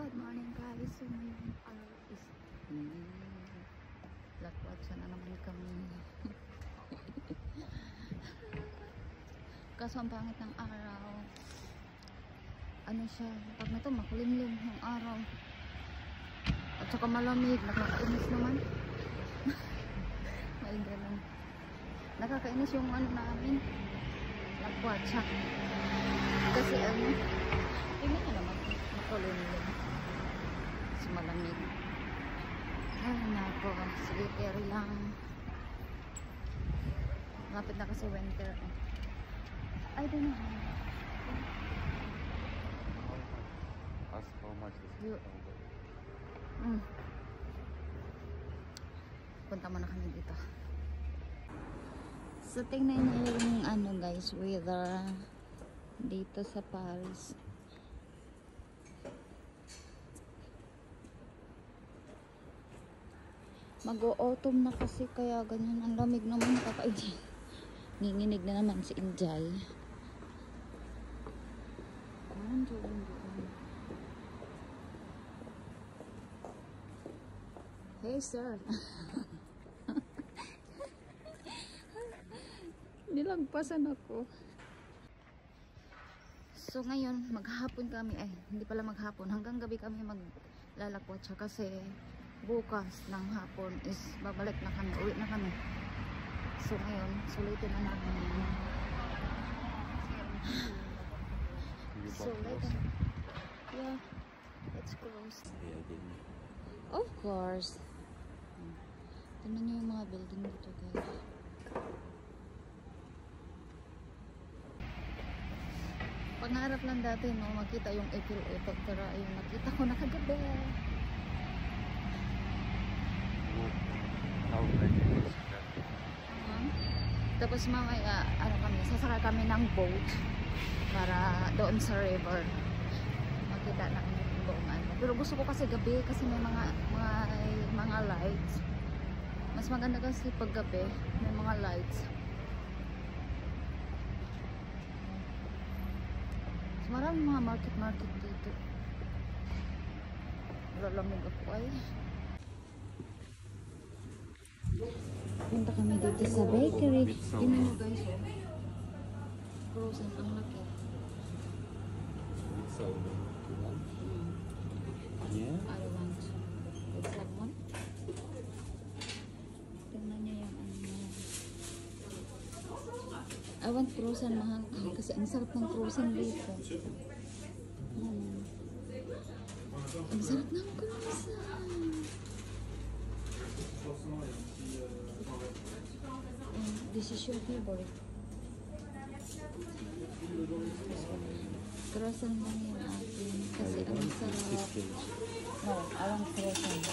Good morning guys. So ngayon is lakwatsa na naman kami. Kaso ang pangit ng araw. Ano siya, pag na to makulimlim yung araw. At saka malamig, nakakainis naman. May ganun. Nakakainis yung ano namin. Lakwatsa. Kasi ano, tingnan nyo naman. Makulimlim. Mas malamig. Ay nako, sige carry lang. Lapit na kasi winter. I don't know. Ask how much is You... Punta muna kami dito. So tingnan niyo yung ano guys, weather dito sa Paris. Mag-autumn na kasi kaya ganyan. Ang lamig naman, kakainin. Nginginig na naman si Injay. Hey sir. Nilagpasan ako. So ngayon maghapon kami, hindi pala maghapon, hanggang gabi kami maglalakwatsa kasi bukas ng hapon is babalik na kami, uwi na kami. So ngayon sulitin na namin. So later, yeah, it's closed. Of course. Tignan nyo yung mga building dito guys. Pangarap lang dati no, makita yung Eiffel Tower, pero ayun, nakita ko na kagabi. Tapos mamaya, ano kami, sasakay kami ng boat para doon sa river. Makita na kami yung buong ano. Pero gusto ko kasi gabi kasi may mga lights. Mas maganda kasi pag gabi, may mga lights. So, maraming mga market dito. Lalamig ako ay. Punta kami dito sa bakery. Tingnan nyo guys, frozen, ang laki. Yeah? I want with lemon. Tingnan nyo yung ano. I want frozen, mahal kasi ang sarap ng frozen dito. Ang sarap ng frozen. This is your favorite. Croissant lang yan atin. Kasi ang sarap. No, I want croissant.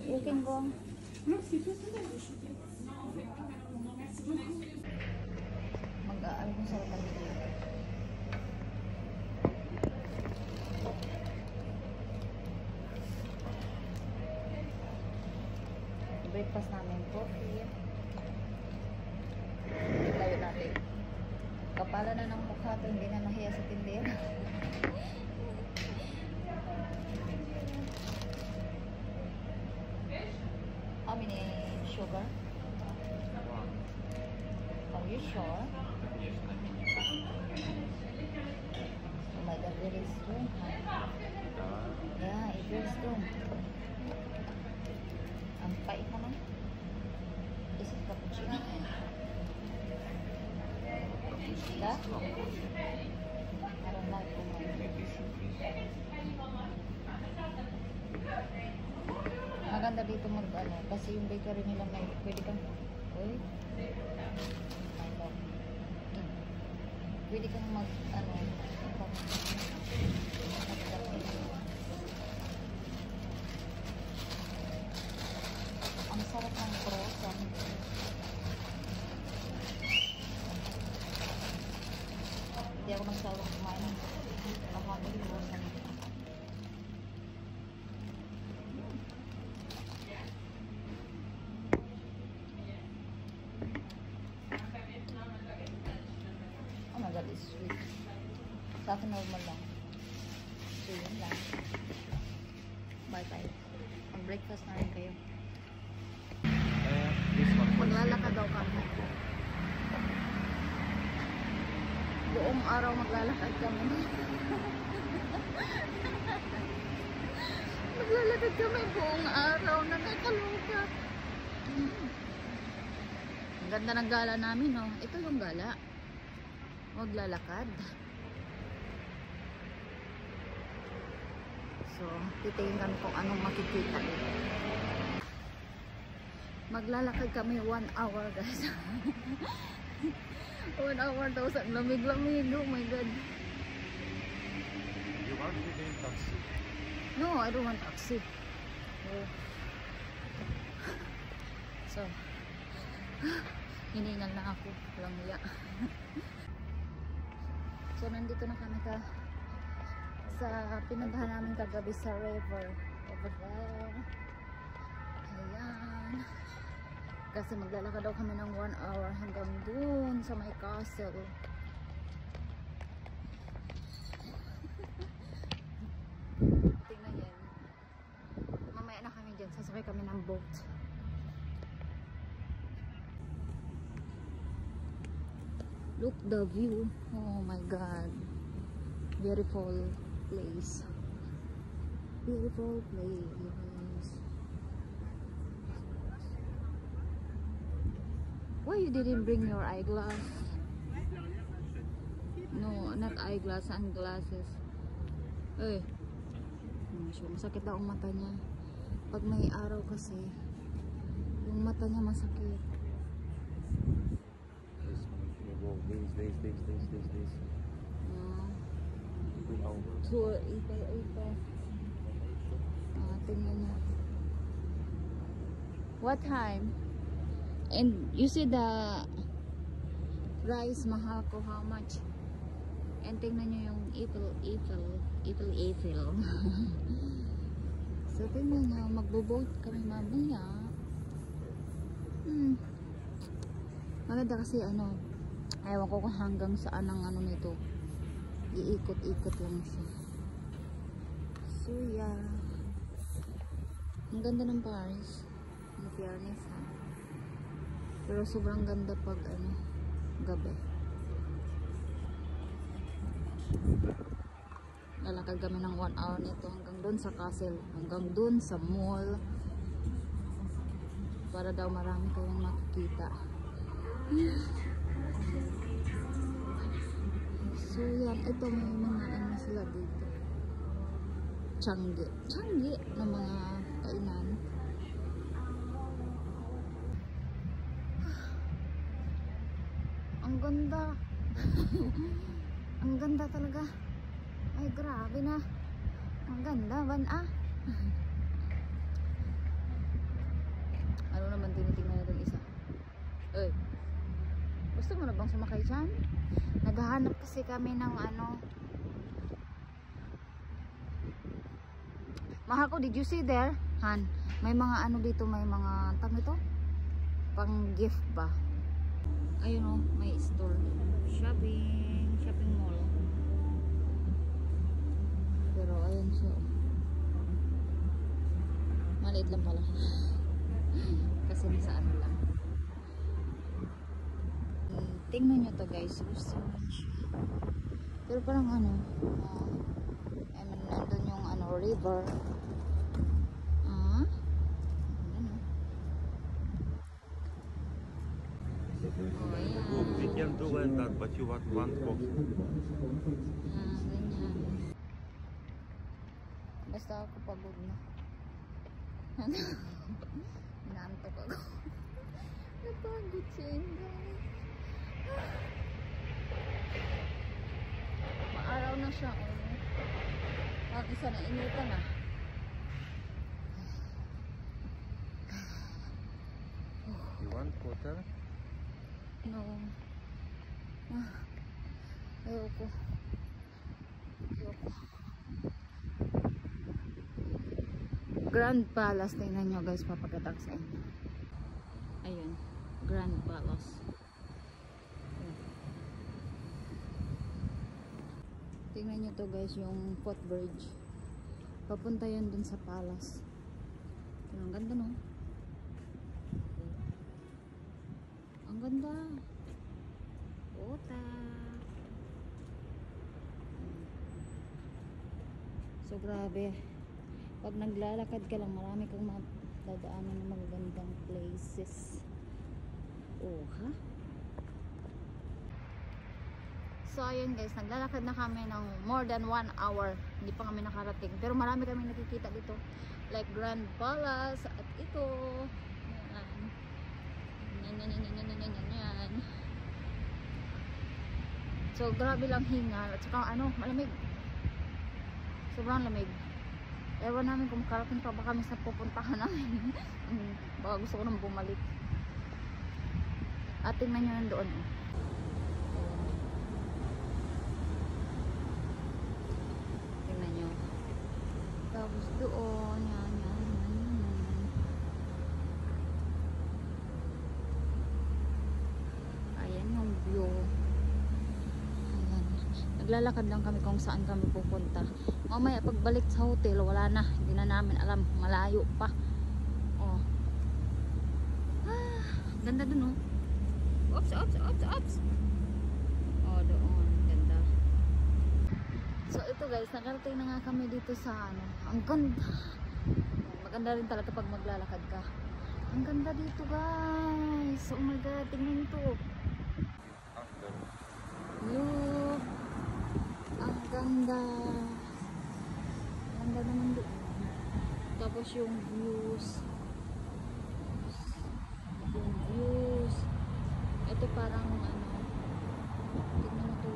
You can go. Mag-aaral kung sarap kami dito. Breakfast namin, coffee. Tayo natin. Kapala na ng mukha to, hindi na nahiya sa tindera. How many sugar? Are you sure? Oh my god, very strong. Yeah, it's very strong. Ang pait naman. Is it cappuccino? Yeah? I don't like maganda dito mag-ano kasi yung bakery nila may pwede kang pwede kang mag-ano ang sarap ng croissant. Hindi ako magsawang kumain ng mahaming croissant. Oh my god, it's sweet. Sa akin normal lang. So, yun lang. Bye-bye. Mag-breakfast na rin kayo. This one for Maglalakad daw kami. Buong araw maglalakad kami. Maglalakad kami buong araw. Nakakaloka. Ang ganda ng gala namin, no? Ito yung gala. Maglalakad. So, titingnan kung anong makikita. Maglalakad kami 1 hour, guys. 1 hour daw sa lamig-lamig. Oh my God. You want to be in taxi? No, I don't want taxi. Oh. So, hiningal na ako. Walang hiya. So, nandito na kami sa pinuntahan namin kagabi sa river. Over there. Ayan. Kasi maglalakad daw kami ng 1 hour hanggang dun sa may castle. Tingnan yan. Mamaya na kami dyan. Sasakay kami ng boat. Look the view. Oh my God. Beautiful place. Beautiful place. Why you didn't bring your eyeglass? No, not eyeglass, sunglasses. Eh. Masakit daw ang mata niya. Pag may araw kasi, yung mata niya masakit. This one, you go this. 2 hours. So, ipa. Tingnan niya. What time? And you see the price, mahal ko, how much? And tingnan niyo yung Eiffel. So, tingnan niyo, magbo-boat kami mamaya. Maganda kasi ayaw ko kung hanggang saan ang nito. Iikot-ikot lang siya. So, yeah. Ang ganda ng Paris. In fairness, ha. Pero sobrang ganda pag gabi. Lalakad kami ng 1 hour nito hanggang dun sa castle, hanggang dun sa mall, para daw marami kayong makikita. So yan, ito may mga sila dito, Changi na mga kainan. Ang ganda. Ang ganda talaga. Ay, grabe na. Ang ganda, Ano naman tinitingnan na itong isa? Uy, gusto mo na bang sumakay dyan? Naghahanap kasi kami ng Mahako, did you see there? Han, may mga dito, may mga nito? Pang gift ba? Ayun may store. Shopping mall. Pero ayun siya. Maliit lang pala. Kasi nasa lang. Tingnan nyo to, guys. Gusto naman siya. Pero parang nandun yung river. We can do like that, but you want one box. Ganyan. Basta ako pagod na. Inaantok ako. Napagod siya, guys. Maaraw na siya. Ang isa na initan na. You want water? No. Ayoko. Grand Palace. Tingnan nyo, guys, papagatak sa inyo. Ayun. Grand Palace. Tingnan nyo to, guys, yung footbridge. Papunta yan dun sa palace. Ang ganda, no? Ang ganda. Puta. So, grabe. Pag naglalakad ka lang, marami kang dadaanan ng magagandang places. Oh, ha? So, ayun guys, naglalakad na kami ng more than 1 hour. Hindi pa kami nakarating. Pero marami kami nakikita dito. Like Grand Palace at ito. Yan. So, grabe lang hingal. At saka, malamig. Sobrang lamig. Ewan namin kung makarating pa ba kami sa pupuntahan namin. Baka gusto ko nang bumalik. At tingnan nyo nandoon. Tingnan nyo. Tapos doon. Yan. Ayan yung view. Ayan. Naglalakad lang kami kung saan kami pupunta. Mamaya pagbalik sa hotel, wala na. Hindi na namin alam. Malayo pa. Oh. Ganda dun, oh. Oops. Oh, doon. Ganda. So, ito guys. Nakarating na nga kami dito sa Ang ganda. Maganda rin talaga pag maglalakad ka. Ang ganda dito, guys. Oh my God. Tingnan ito. Look. Ang ganda. Ganda naman doon. Tapos yung views. Ito parang tignan mo to.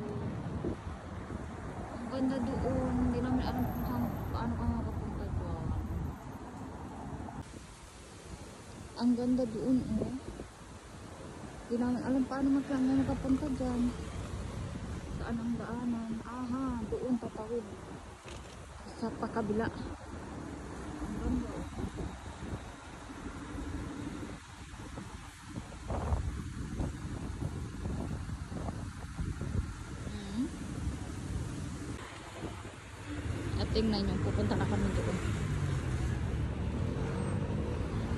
Ang ganda doon. Hindi namin alam kung paano ka makapunta doon. Ang ganda doon, oh. Hindi namin alam paano makapunta dyan. Saan ang daanan? Aha, doon tatawid. Sa pakabila. Ang ganda. At tingnan nyo, pupunta na kami doon.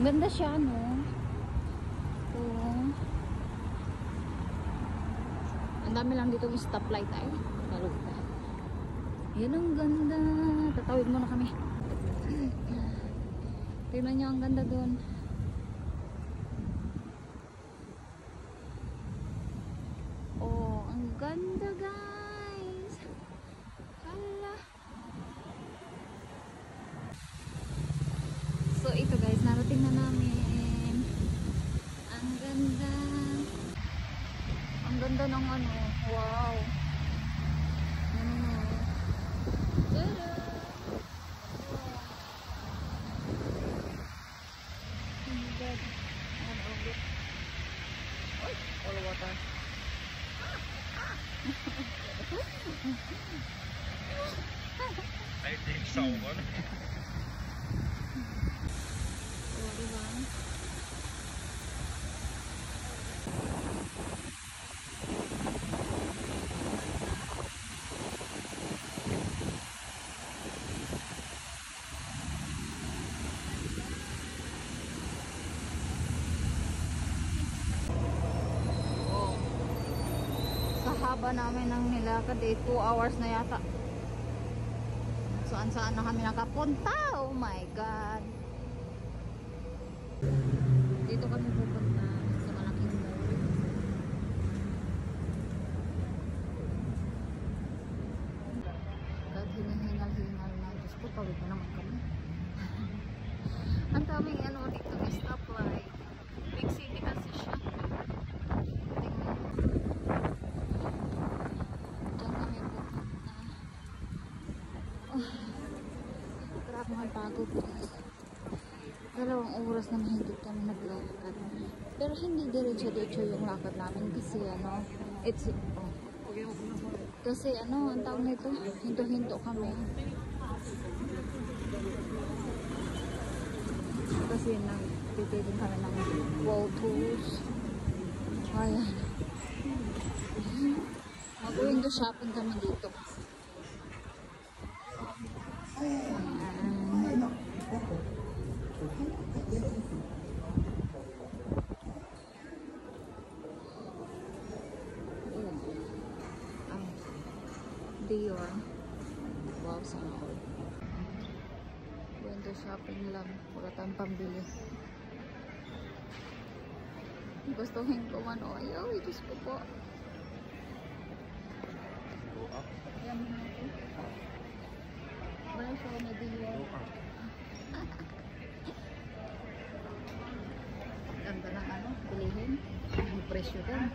Ganda siya, no? Oh. Ang dami lang dito yung stoplight ay. Kalugta. Yan ang ganda. Tatawid muna kami. Tingnan nyo, ang ganda doon. Oh, ang ganda, guys. Hala. So, ito guys, narating na namin. Ang ganda. Ang ganda ng wow. Tada! Oh my God. Ay, all water. I think so. Oh, diba? Oh. Sa haba namin ng nilakad 2 hours na yata. Saan na kami nakapunta? Oh my God. Dito kami pupunta sa malaking mall. Kahit hinihingal-hingal na. Diyos ko, pawid na naman kami. Ang daming dito na stoplight. Big city kasi siya. Tingnan. Diyan kami pupunta. Grabe mga pagod, guys. 2 oras na mahigit kami naglakad. Pero hindi diretso-diretso yung lakad namin kasi kasi ang tawag nito, hinto-hinto kami. Kasi nagtititin kami ng wall tours. Ayan. Mag-window shopping kami dito. Ayan. Dior. Wow, sana all. Window shopping lang. Wala tayong pambili. Gustuhin ko man o. Ayaw, Diyos ko po. Go up. Ayan mo natin. Wala siya na Dior. Go up. Ganda ng ano, bilihin. Ang presyo din.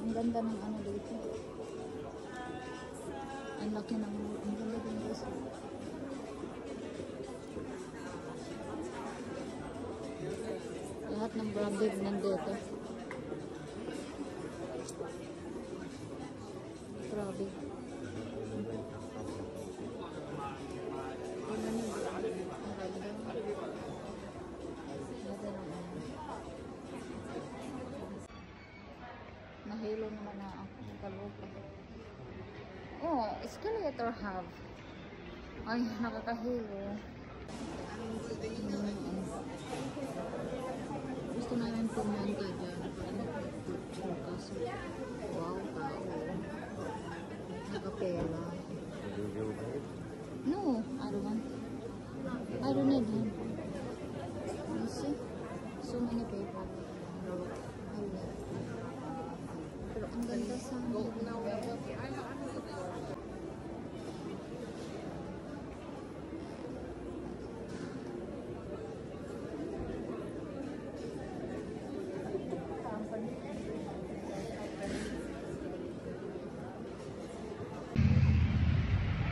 Ang ganda ng ano dito. Ang laki ng ang ganda din guys. Lahat ng branded nandito. Grabe. Tingnan niyo. Ang ganda. Ganda ng ano. Nahilo naman na ako. Kalupa. Oh, escalator have. Ay, nakakahilo. Gusto namin pumunta dyan. Kaso, wow, tao. Nakapela. No, I don't want. I don't need him. You see? So many people. I will. Pero ang ganda sa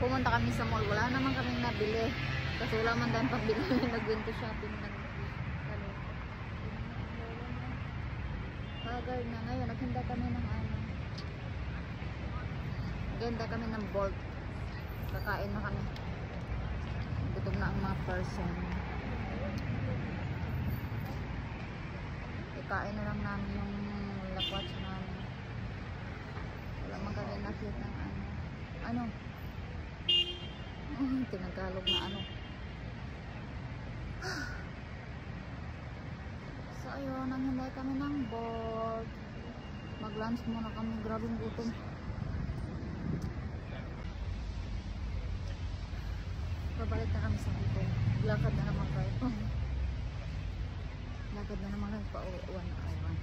pumunta kami sa mall. Wala naman kaming nabili. Kasi wala man tayong pambili. Nag-window shopping lang. Bagay na ngayon. Naghanda kami ng ano. Naghanda kami ng Bolt. Kakain na kami. Gutom na ang mga person. Ikain na lang namin yung lakwats namin. Wala man kami nakita ng ano. Ano? Tinagalog na ano. So ayun, nanghinday kami ng Bolt. Mag-lunch muna kami. Grabing gutom. Babalik na kami sa hotel. Lakad na naman kayo. Lakad na naman kayo pa 1 hour.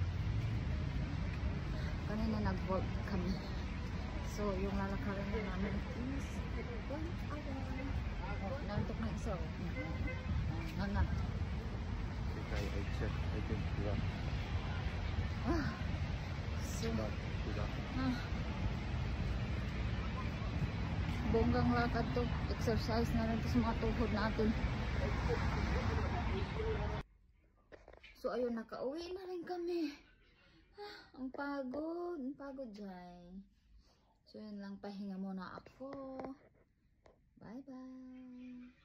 Kanina nag-Bolt kami. So, yung lalakarin na namin is 1 hour. Oh, nantok na isa. Nana. I check. I think you Ah. So, bonggang lakad to. Exercise na rin to sa mga tuhod natin. So, ayun, nakauwi na rin kami. Ah, ang pagod. Ang pagod dyan. So, yun lang. Pahinga muna ako. Bye-bye.